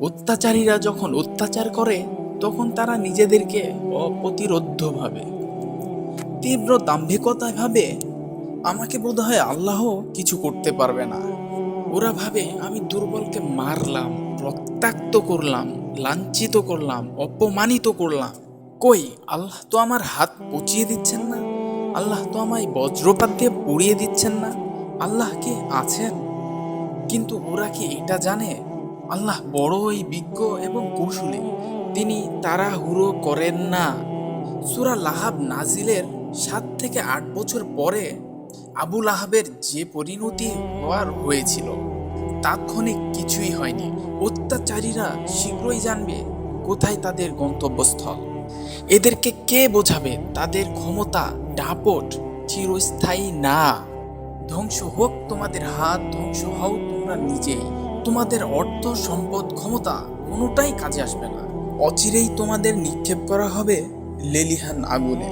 অত্যাচারীরা যখন অত্যাচার করে তখন তারা নিজেদেরকে অপ্রতিরোধ্য ভাবে, তীব্র দাম্ভিকতায় ভাবে আমাকে বোধহয় আল্লাহ কিছু করতে পারবে না। ওরা ভাবে আমি দুর্বলকে মারলাম, রক্তাক্ত করলাম, লাঞ্ছিত করলাম, অপমানিত করলাম। কই, আল্লাহ তো আমার হাত পচিয়ে দিচ্ছেন না, আল্লাহ তো আমায় বজ্রপাত দিয়ে পুড়িয়ে দিচ্ছেন না, আল্লাহ কি আছেন? কিন্তু ওরা কি এটা জানে আল্লাহ বড়ই বিজ্ঞ এবং কৌশলী, তিনি তাড়াহুড়ো করেন না। সূরা লাহাব নাজিলের 7 থেকে 8 বছর পরে আবু লাহাবের যে পরিণতি হওয়ার হয়েছিল তাৎক্ষণিক কিছুই হয়নি। অত্যাচারীরা শীঘ্রই জানবে কোথায় তাদের গন্তব্যস্থল। এদেরকে কে বোঝাবে তাদের ক্ষমতা দাপট চিরস্থায়ী না। ধ্বংস হোক তোমাদের হাত, ধ্বংস হও তোমরা নিজেই। তোমাদের অর্থ সম্পদ ক্ষমতা কোনোটাই কাজে আসবে না। অচিরেই তোমাদের নিক্ষেপ করা হবে লেলিহান আগুনে।